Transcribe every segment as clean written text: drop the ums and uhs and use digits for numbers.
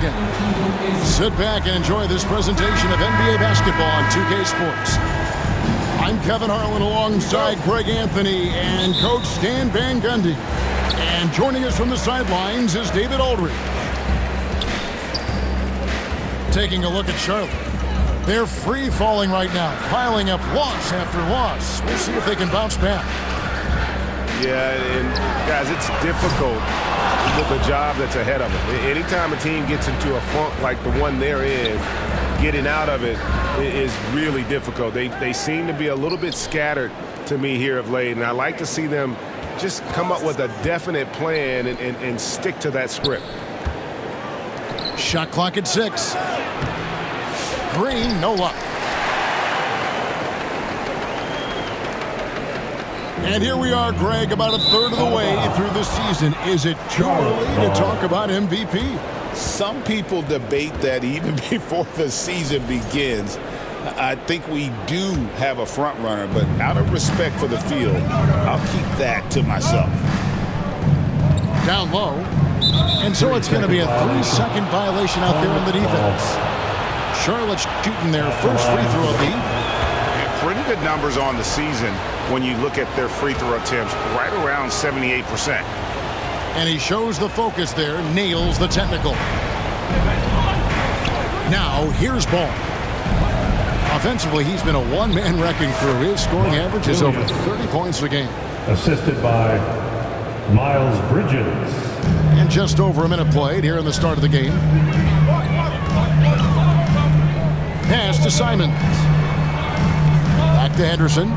Sit back and enjoy this presentation of NBA basketball on 2K Sports. I'm Kevin Harlan alongside Greg Anthony and Coach Stan Van Gundy. And joining us from the sidelines is David Aldridge. Taking a look at Charlotte. They're free-falling right now, piling up loss after loss. We'll see if they can bounce back. Yeah, and guys, it's difficult with the job that's ahead of them. Anytime a team gets into a funk like the one they're in, getting out of it is really difficult. They seem to be a little bit scattered to me here of late, and I like to see them just come up with a definite plan and stick to that script. Shot clock at 6. Green, no luck. And here we are, Greg, about a third of the way through the season. Is it too early to talk about MVP? Some people debate that even before the season begins. I think we do have a front runner, but out of respect for the field, I'll keep that to myself. Down low. And so it's going to be a 3-second violation out there on the defense. Charlotte shooting their first free throw lead. Pretty good numbers on the season when you look at their free throw attempts, right around 78%. And he shows the focus there, nails the technical. Now, here's Ball. Offensively, he's been a one-man wrecking crew. His scoring average is over 30 points a game. Assisted by Miles Bridges. And just over a minute played here in the start of the game. Pass to Simons. Back to Henderson.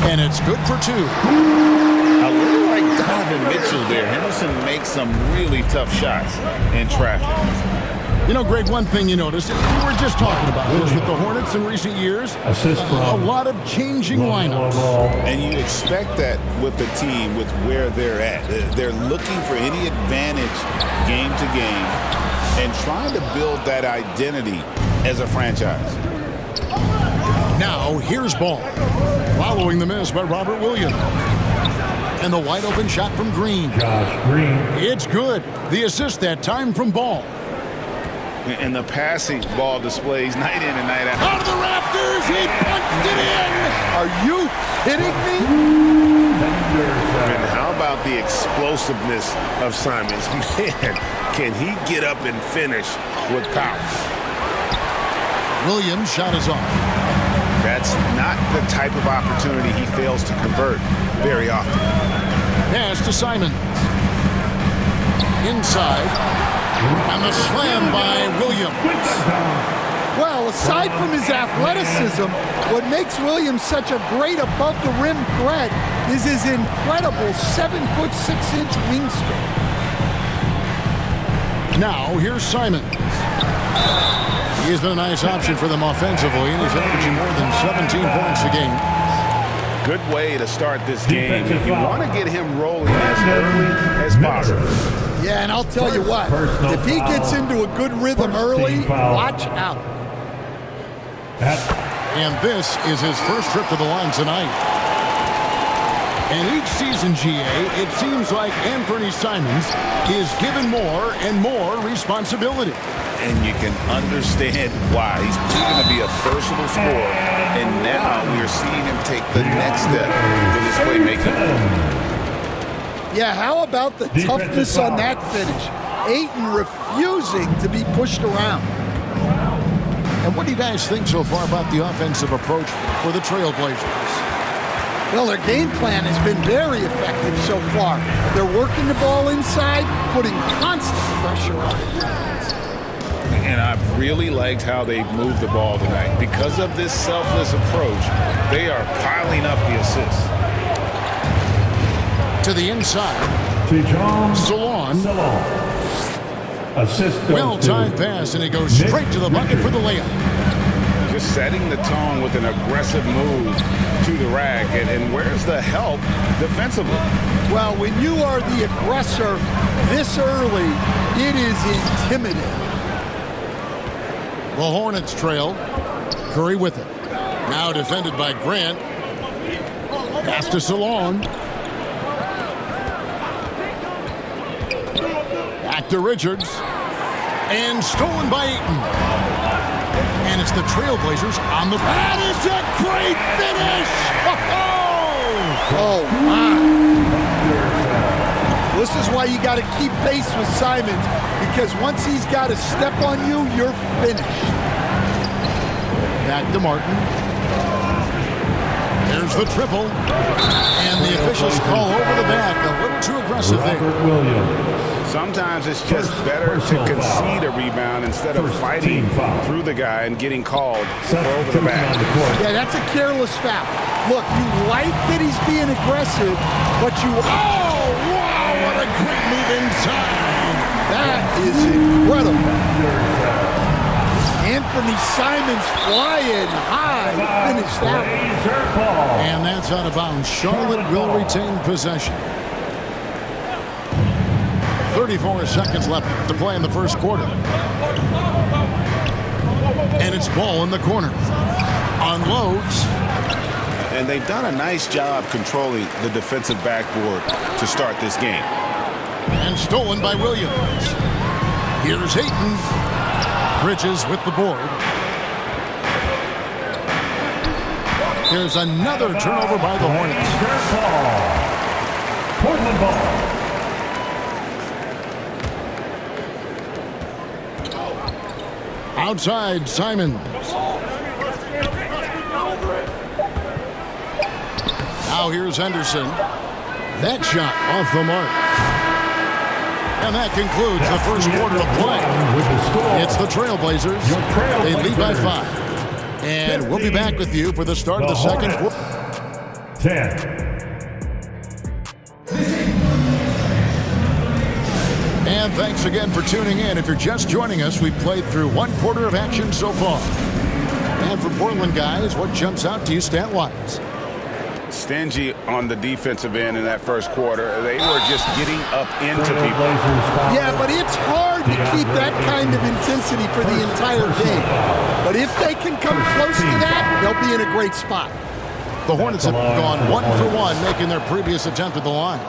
And it's good for 2. A little like Donovan Mitchell there. Henderson makes some really tough shots in traffic. You know, Greg, one thing you noticed, we were just talking about this with the Hornets in recent years. A lot of changing lineups. And you expect that with the team, with where they're at. They're looking for any advantage game to game and trying to build that identity as a franchise. Now, here's Ball. Following the miss by Robert Williams. And the wide open shot from Green. Josh Green. It's good. The assist that time from Ball. And the passing ball displays night in and night out. Out of the rafters, he punched it in. Are you kidding me? And how about the explosiveness of Simons? Man, can he get up and finish with power? Williams' shot is off. That's not the type of opportunity he fails to convert very often. Pass to Simons. Inside. And the slam by Williams. Well, aside from his athleticism, what makes Williams such a great above-the-rim threat is his incredible 7'6" wingspan. Now, here's Simons. He's been a nice option for them offensively, and he's averaging more than 17 points a game. Good way to start this game. You want to get him rolling as early as possible. Yeah, and I'll tell you what, if he gets into a good rhythm early, watch out. And this is his first trip to the line tonight. And each season, GA, it seems like Anthony Simons is given more and more responsibility. And you can understand why. He's proven to be a versatile scorer, and now we're seeing him take the next step with his playmaking. Yeah, how about the toughness on that finish? Ayton refusing to be pushed around. And what do you guys think so far about the offensive approach for the Trailblazers? Well, their game plan has been very effective so far. They're working the ball inside, putting constant pressure on it. And I've really liked how they've moved the ball tonight. Because of this selfless approach, they are piling up the assists. To the inside. Salon. Assist. Well-timed pass, and he goes straight to the bucket for the layup. Just setting the tone with an aggressive move to the rack. And where's the help defensively? Well, when you are the aggressor this early, it is intimidating. The Hornets trail. Curry with it. Now defended by Grant. Pass to Salon. Back to Richards. And stolen by Ayton. And it's the Trailblazers on the... That is a great finish! Oh, my. This is why you got to keep pace with Simons, because once he's got a step on you, you're finished. Back to Martin. There's the triple. And the officials call over the back. A little too aggressive there. Sometimes it's just better to concede a rebound instead of fighting through the guy and getting called for over the back. Yeah, that's a careless foul. Look, you like that he's being aggressive, but you... Oh, wow, what a quick move inside. That is incredible. Anthony Simons flying high to finish that one. And that's out of bounds. Charlotte will retain possession. 34 seconds left to play in the first quarter. And it's ball in the corner. Unloads. And they've done a nice job controlling the defensive backboard to start this game. And stolen by Williams. Here's Ayton. Bridges with the board. There's another turnover by the Hornets. Portland ball. Outside, Simons. Now here's Henderson. That shot off the mark. And that concludes the first quarter of play. It's the Trailblazers. They lead by 5. And we'll be back with you for the start of the second quarter. 10. And thanks again for tuning in. If you're just joining us, we've played through one quarter of action so far. And for Portland guys, what jumps out to you stat-wise? Stingy on the defensive end in that first quarter. They were just getting up into people. Yeah, but it's hard to keep that kind of intensity for the entire game. But if they can come close to that, they'll be in a great spot. The Hornets have gone 1 for 1, making their previous attempt at the line.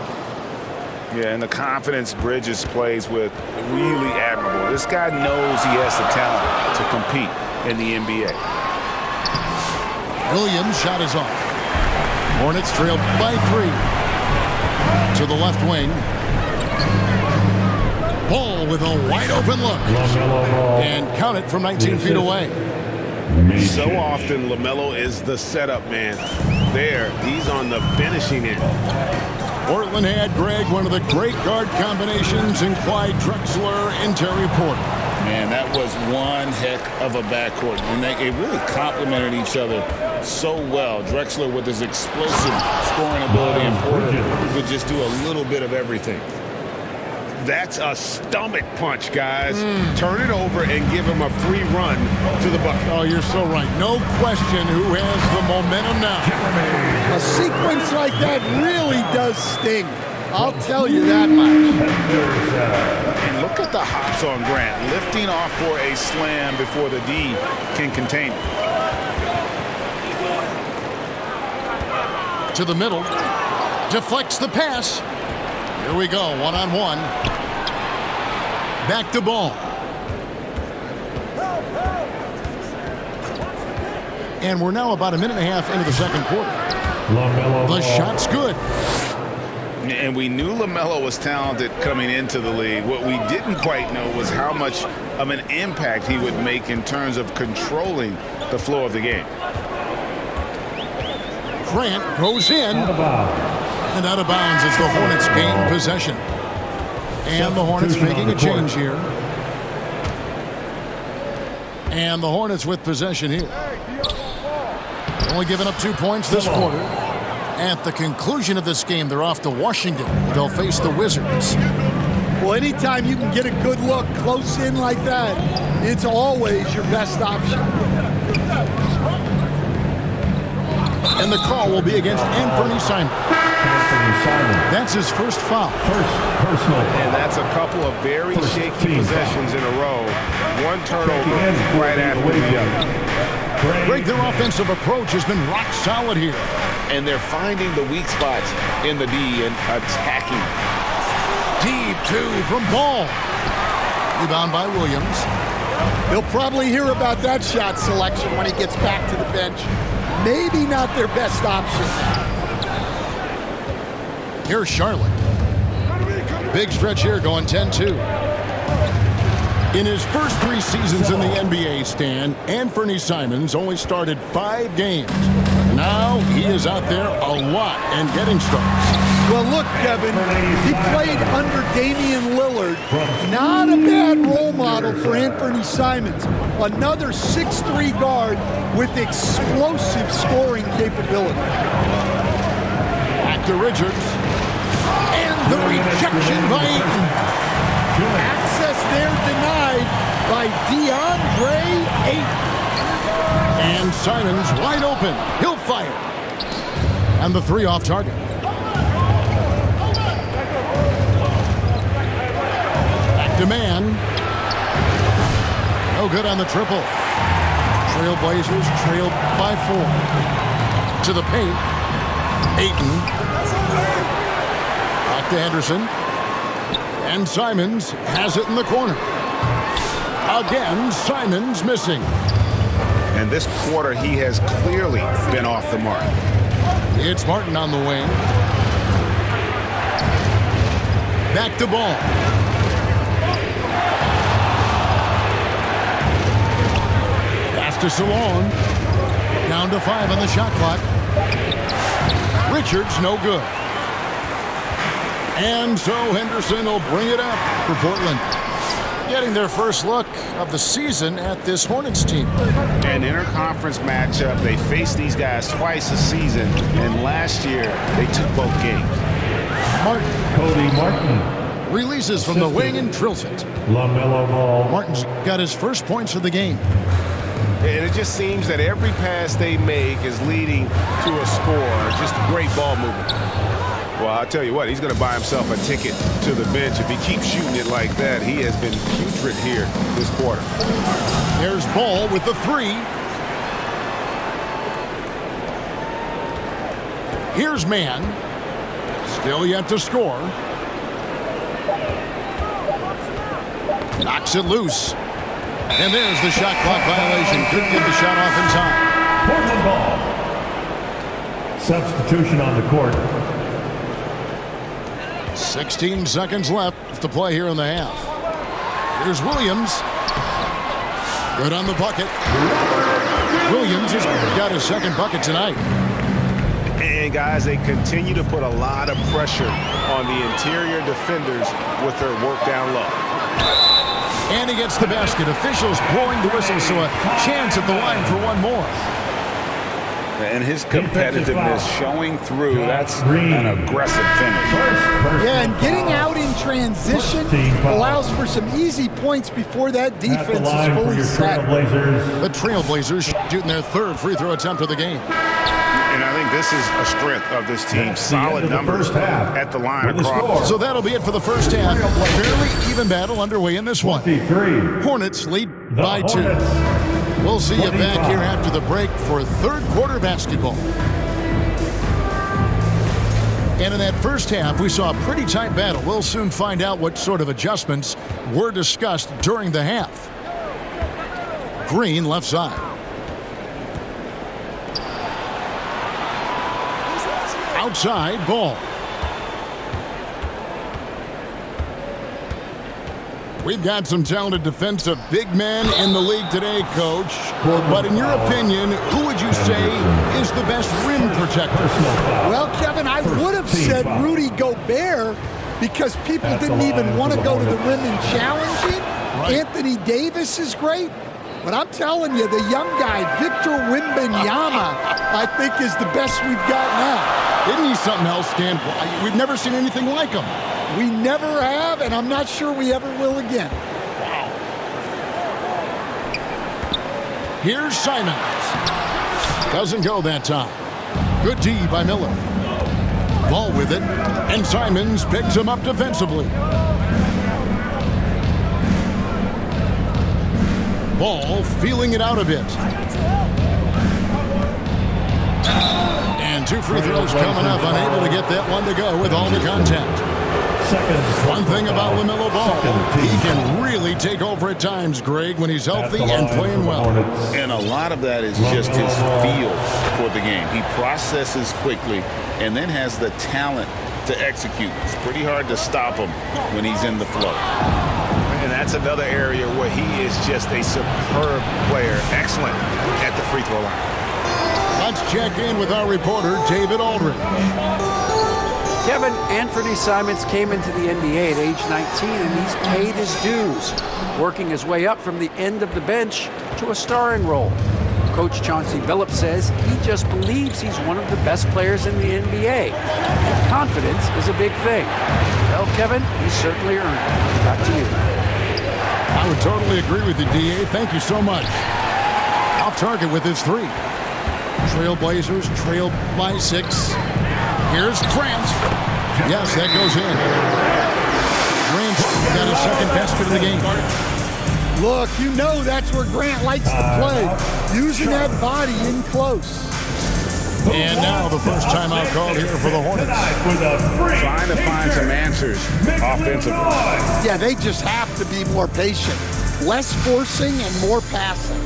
Yeah, and the confidence Bridges plays with, really admirable. This guy knows he has the talent to compete in the NBA. Williams' shot is off. Hornets trail by 3. To the left wing. Ball with a wide open look. And count it from 19 feet away. So often, LaMelo is the setup man. There, he's on the finishing end. Portland had, Greg, one of the great guard combinations in Clyde Drexler and Terry Porter. Man, that was one heck of a backcourt. And they really complemented each other so well. Drexler with his explosive scoring ability and Porter who could just do a little bit of everything. That's a stomach punch, guys. Turn it over and give him a free run to the bucket. Oh, you're so right. No question who has the momentum now. A sequence like that really does sting. I'll tell you that much. And look at the hops on Grant, lifting off for a slam before the D can contain it. To the middle. Deflects the pass. Here we go, one-on-one. Back to ball. And we're now about a minute and a half into the second quarter. The shot's good. And we knew LaMelo was talented coming into the league. What we didn't quite know was how much of an impact he would make in terms of controlling the flow of the game. Grant goes in. And out of bounds as the Hornets gain possession. And the Hornets making a change here. And the Hornets with possession here. Only giving up 2 points this quarter. At the conclusion of this game, they're off to Washington. They'll face the Wizards. Well, anytime you can get a good look close in like that, it's always your best option. And the call will be against Anthony Simons. That's his first foul. And that's a couple of very shaky possessions in a row. One turnover right after the other. Greg, their offensive approach has been rock solid here. And they're finding the weak spots in the D and attacking. Deep Two from Ball. Rebound by Williams. He'll probably hear about that shot selection when he gets back to the bench. Maybe not their best option. Here's Charlotte. Big stretch here going 10-2. In his first 3 seasons in the NBA, Stan, Anthony Simons only started 5 games. Now he is out there a lot and getting starts. Well, look, Kevin, he played under Damian Lillard. Not a bad role model for Anthony Simons. Another 6'3" guard with explosive scoring capability. Back to Richards. And the rejection by Ayton. Access there denied by DeAndre Ayton. And Simons wide open. He'll fire. And the 3 off target. Back to man. No good on the triple. Trailblazers trailed by 4. To the paint. Ayton. Back to Henderson. And Simons has it in the corner. Again, Simons missing. And this quarter, he has clearly been off the mark. It's Martin on the wing. Back to Ball. Pass to Salon. Down to 5 on the shot clock. Richards, no good. And so Henderson will bring it up for Portland. Getting their first look of the season at this Hornets team. An interconference matchup. They faced these guys twice a season, and last year they took both games. Martin. Cody Martin. Releases from the wing and drills it. LaMelo Ball. Martin's got his first points of the game. And it just seems that every pass they make is leading to a score. Just great ball movement. Well, I'll tell you what, he's going to buy himself a ticket to the bench. If he keeps shooting it like that, he has been putrid here this quarter. There's Ball with the 3. Here's Man. Still yet to score. Knocks it loose. And there's the shot clock violation. Couldn't get the shot off in time. Portland ball. Substitution on the court. 16 seconds left to play here in the half. Here's Williams. Good on the bucket. Williams has got his second bucket tonight. And guys, they continue to put a lot of pressure on the interior defenders with their work down low. And he gets the basket. Officials blowing the whistle, so a chance at the line for one more. And his competitiveness showing through. That's an aggressive finish. Yeah, and getting out in transition allows for some easy points before that defense is fully set. The Trailblazers shooting their 3rd free throw attempt of the game. And I think this is a strength of this team. Solid numbers at the line across. So that'll be it for the first half. Fairly even battle underway in this one. Hornets lead by 2. We'll see you back here after the break for 3rd quarter basketball. And in that first half, we saw a pretty tight battle. We'll soon find out what sort of adjustments were discussed during the half. Green left side. Outside, Ball. We've got some talented defensive big men in the league today, Coach. But in your opinion, who would you say is the best rim protector? Well, Kevin, I would have said Rudy Gobert because people didn't even want to go to the rim and challenge him. Right. Anthony Davis is great. But I'm telling you, the young guy, Victor Wembanyama, I think is the best we've got now. Isn't he something else, Stan? We've never seen anything like him. We never have, and I'm not sure we ever will again. Wow. Here's Simons. Doesn't go that time. Good D by Miller. Ball with it, and Simons picks him up defensively. Ball feeling it out a bit. And 2 free throws coming up, unable to get that one to go with all the contact. One thing about LaMelo Ball, he can really take over at times, Greg, when he's healthy and playing well. And a lot of that is just his feel for the game. He processes quickly and then has the talent to execute. It's pretty hard to stop him when he's in the flow. And that's another area where he is just a superb player. Excellent at the free throw line. Let's check in with our reporter, David Aldridge. Kevin, Anthony Simons came into the NBA at age 19, and he's paid his dues, working his way up from the end of the bench to a starring role. Coach Chauncey Billups says he just believes he's one of the best players in the NBA. And confidence is a big thing. Well, Kevin, he certainly earned it. Back to you. I would totally agree with you, D.A. Thank you so much. Off target with his three. Trailblazers trail by 6. Here's Grant. Yes, that goes in. Grant got his second basket of the game. Look, you know that's where Grant likes to play, using that body in close. And now the first timeout called here for the Hornets. Trying to find some answers offensively. Yeah, they just have to be more patient. Less forcing and more passing.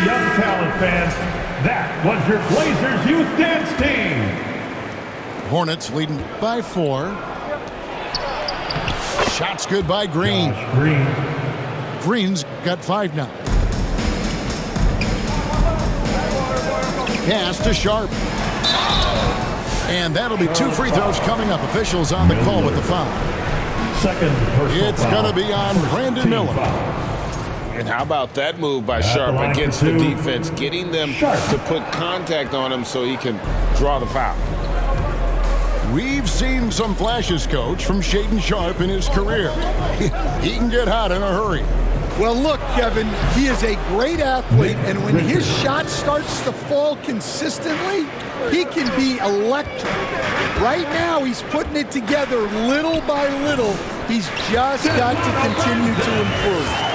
Young talent fans, that was your Blazers Youth Dance Team. Hornets leading by 4. Shots good by Green. Green's got 5 now. Pass to Sharp. And that'll be 2 free throws coming up. Officials on the call with the foul. Second personal It's going to be on Brandon Miller. And how about that move by Sharp against the defense, getting them to put contact on him so he can draw the foul. We've seen some flashes, Coach, from Shaedon Sharp in his career. He can get hot in a hurry. Well, look, Kevin, he is a great athlete, and when his shot starts to fall consistently, he can be electric. Right now, he's putting it together little by little. He's just got to continue to improve.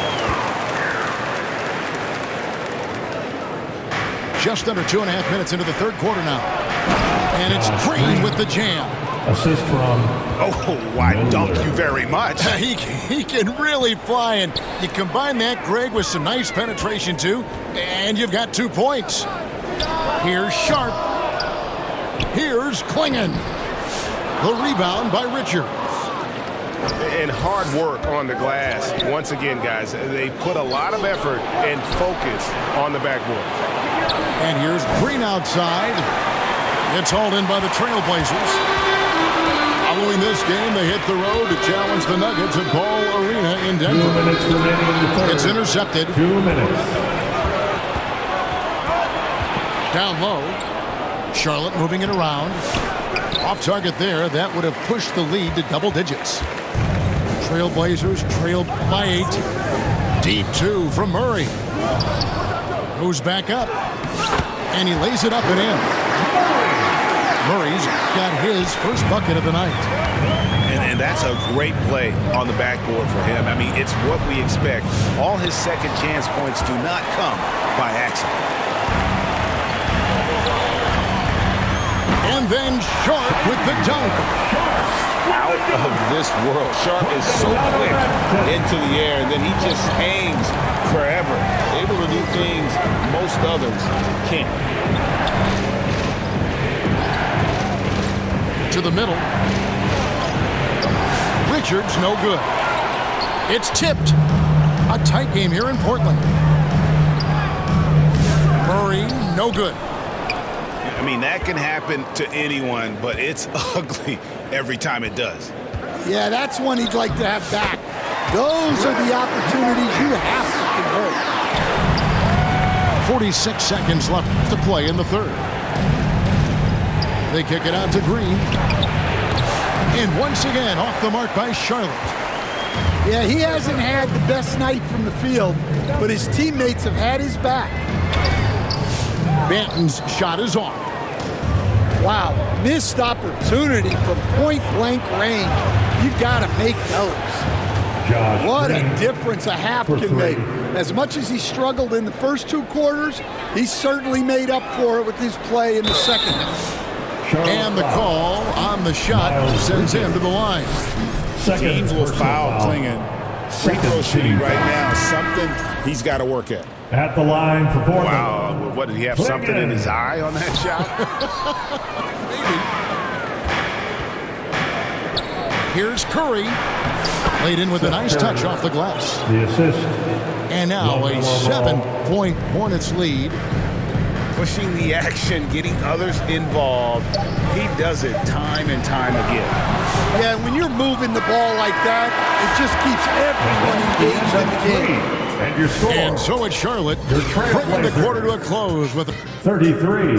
Just under 2.5 minutes into the third quarter now. And it's Green with the jam. Assist from... Oh, why dunk you very much. He can really fly, and you combine that, Greg, with some nice penetration, too, and you've got 2 points. Here's Sharp. Here's Klingon. The rebound by Richards. And hard work on the glass. Once again, guys, they put a lot of effort and focus on the backboard. And here's Green outside. It's hauled in by the Trailblazers. Following this game, they hit the road to challenge the Nuggets at Ball Arena in Denver. 2 minutes remaining in the third. It's intercepted. 2 minutes. Down low. Charlotte moving it around. Off target there. That would have pushed the lead to double digits. Trailblazers trailed by 8. Deep 2 from Murray. Goes back up. And he lays it up and in. Murray's got his first bucket of the night. And that's a great play on the backboard for him. I mean, it's what we expect. All his second chance points do not come by accident. And then Sharp with the dunk. Out of this world. Sharp is so quick into the air, and then he just hangs forever. Able to do things most others can't. To the middle. Richards, no good. It's tipped. A tight game here in Portland. Murray, no good. I mean, that can happen to anyone, but it's ugly every time it does. Yeah, that's one he'd like to have back. Those are the opportunities you have to convert. 46 seconds left to play in the third. They kick it out to Green. And once again, off the mark by Charlotte. Yeah, he hasn't had the best night from the field, but his teammates have had his back. Banton's shot is off. Wow, missed opportunity from point-blank range. You got to make those. Josh What a Green difference a half for can three. make. As much as he struggled in the first 2 quarters, he certainly made up for it with his play in the second half. Charles And the foul. call on the shot Miles sends him Bridges. to the line. Teams Second will personal foul Klingon. Free throw Second shooting team right foul. now, something he's got to work at. At the line for Portland. Wow, what, did he have something in his eye on that shot? Here's Curry. Laid in with a nice touch off the glass. The assist. And now a 7-point Hornets lead. Pushing the action, getting others involved. He does it time and time again. Yeah, when you're moving the ball like that, it just keeps everyone engaged in the game. And your score. And so it's Charlotte Your bringing the Trailblazers. quarter to a close with 33.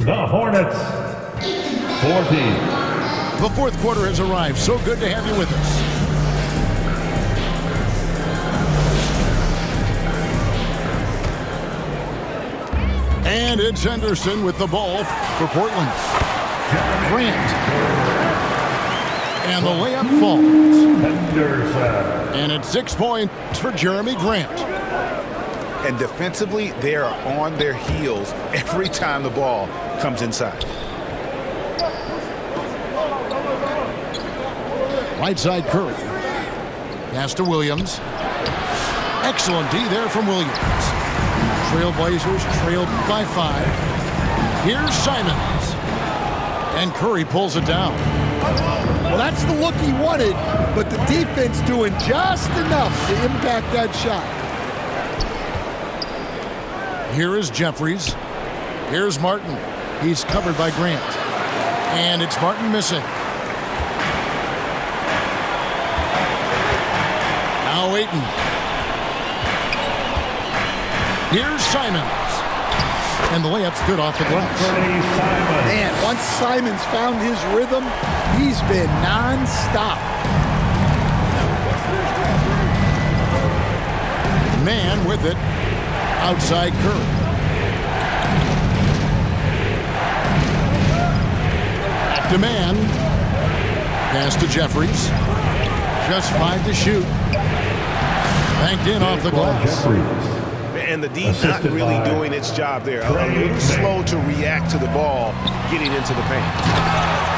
The Hornets. 40. the fourth quarter has arrived. So good to have you with us. And it's Henderson with the ball for Portland. Grant. And the layup falls. Henderson. And it's 6 points for Jeremy Grant. And defensively, they are on their heels every time the ball comes inside. Right side Curry. Pass to Williams. Excellent D there from Williams. Trailblazers trailed by 5. Here's Simons. And Curry pulls it down. Well, that's the look he wanted, but the defense doing just enough to impact that shot. Here is Jeffries. Here's Martin. He's covered by Grant. And it's Martin missing. Now Aiton. Here's Simons. And the layup's good off the glass. Simon. Man, once Simons found his rhythm, he's been non-stop. Man with it. Outside Curry. Back to man. Pass to Jeffries. Just 5 to shoot. Banked in off the glass. Jeffries. And the D not Assisted really by doing its job there. A little Trailblazers. slow to react to the ball getting into the paint.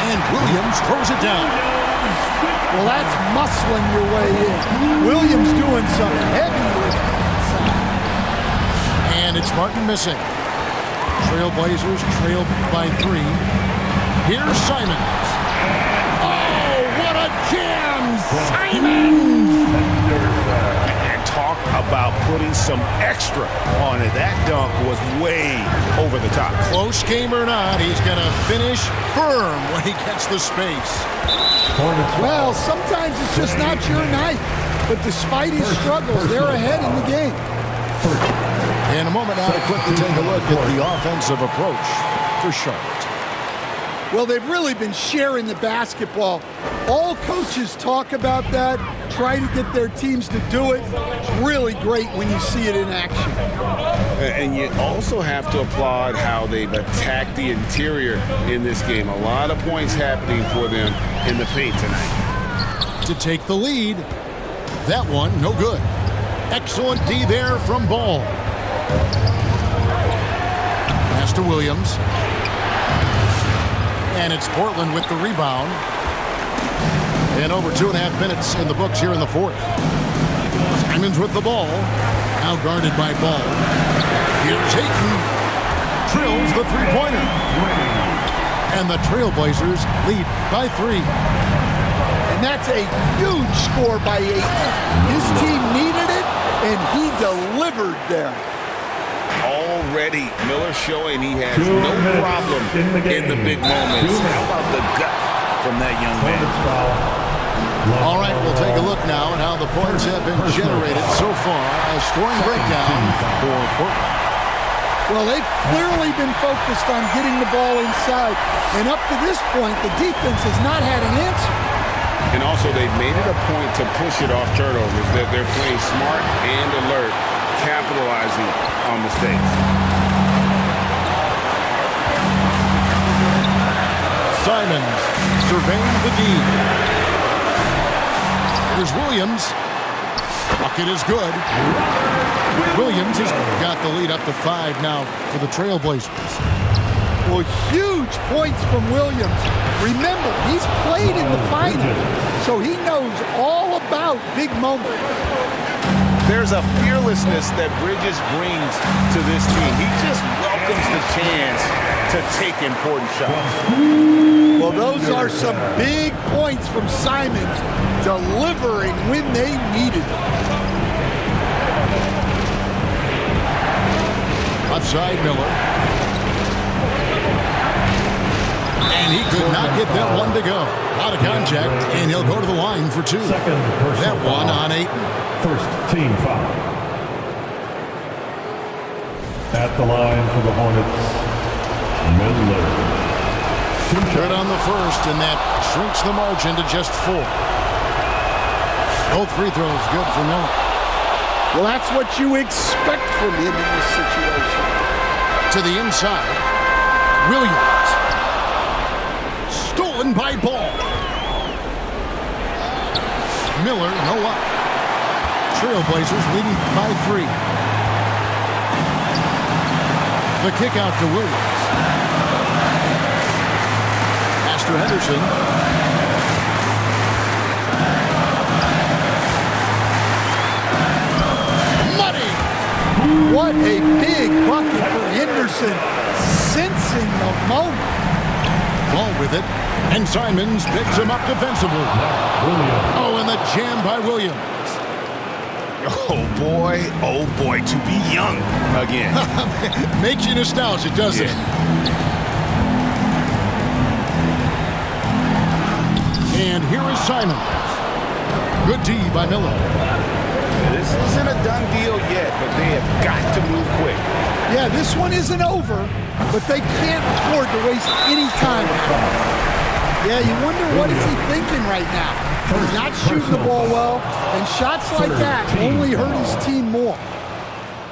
And Williams throws it down. Well, that's muscling your way in. Williams doing some heavy lifting inside. And it's Martin missing. Trailblazers trailed by 3. Here's Simons. Oh, what a jam! Simons! And talk about putting some extra on it. That dunk was way over the top. Close game or not, he's going to finish firm when he gets the space. Hornets. Well, sometimes it's just not your night. But despite his struggles, they're ahead in the game. In a moment now, quick to take a look at the offensive approach for Charlotte. Well, they've really been sharing the basketball. All coaches talk about that, try to get their teams to do it. It's really great when you see it in action. And you also have to applaud how they've attacked the interior in this game. A lot of points happening for them in the paint tonight. To take the lead, that one no good. Excellent D there from Ball. Pass to Williams. And it's Portland with the rebound. And over 2.5 minutes in the books here in the fourth. Simons with the ball. Now guarded by Ball. Here's Aiton. Drills the three-pointer. And the Trailblazers lead by 3. And that's a huge score by Aiton. His team needed it, and he delivered there. Already, Miller showing he has 2 no minutes problem in the game. in the big 2 moments. minutes. How about the gut from that young man? Hornets foul. All right, we'll take a look now at how the points have been generated so far. A scoring breakdown for Portland. Well, they've clearly been focused on getting the ball inside. And up to this point, the defense has not had an answer. And also, they've made it a point to push it off turnovers. They're playing smart and alert, capitalizing on mistakes. Simons surveying the D. Here's Williams. Bucket is good. Williams has got the lead up to 5 now for the Trailblazers. Well, huge points from Williams. Remember, he's played in the finals, so he knows all about big moments. There's a fearlessness that Bridges brings to this team. He just welcomes the chance to take important shots. Well, those are some big points from Simons, delivering when they needed it. Outside Miller. And he could not get that one to go. Out of contact, and he'll go to the line for 2. That one on 8. First team foul. At the line for the Hornets, Miller. Good on the first, and that shrinks the margin to just 4. Both free throws good for Miller. Well, that's what you expect from him in this situation. To the inside, Williams. Stolen by Ball. Miller, no luck. Trailblazers leading by 3. The kick out to Williams. Pass to Henderson. What a big bucket for Henderson, sensing the moment. Ball with it, and Simons picks him up defensively. Oh, and the jam by Williams. Oh boy, to be young again. Makes you nostalgic, doesn't it? And here is Simons. Good D by Miller. This isn't a done deal yet, but they have got to move quick. Yeah, this one isn't over, but they can't afford to waste any time. Yeah, you wonder what is he thinking right now. He's not shooting the ball well, and shots like that only hurt his team more.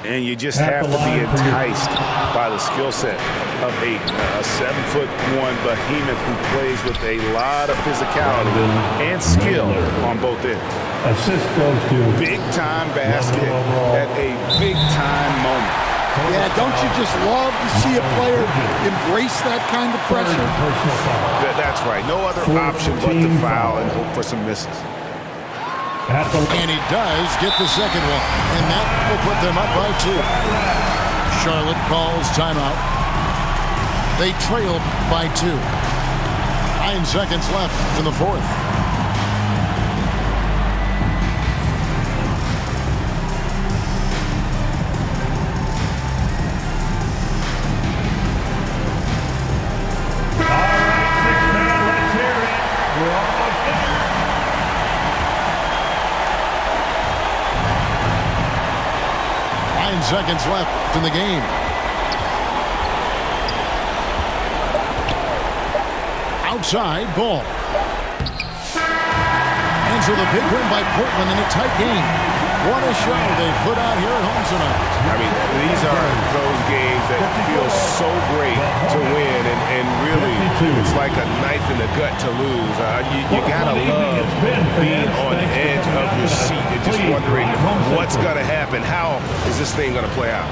And you just have to be enticed by the skill set of a 7'1" behemoth who plays with a lot of physicality and skill on both ends. Assist goes to Big-time basket at a big-time moment. Yeah, don't you just love to see a player embrace that kind of pressure? That's right. No other option but to foul and hope for some misses. And he does get the second one, and that will put them up by 2. Charlotte calls timeout. They trail by 2. 9 seconds left in the 4th. Seconds left in the game. Outside Ball. And so the big win by Portland in a tight game. What a show they put out here at home tonight. I mean, these are those games that feel so great to win, and really, it's like a knife in the gut to lose. You gotta love being on the edge of your seat and just wondering what's gonna happen. How is this thing gonna play out?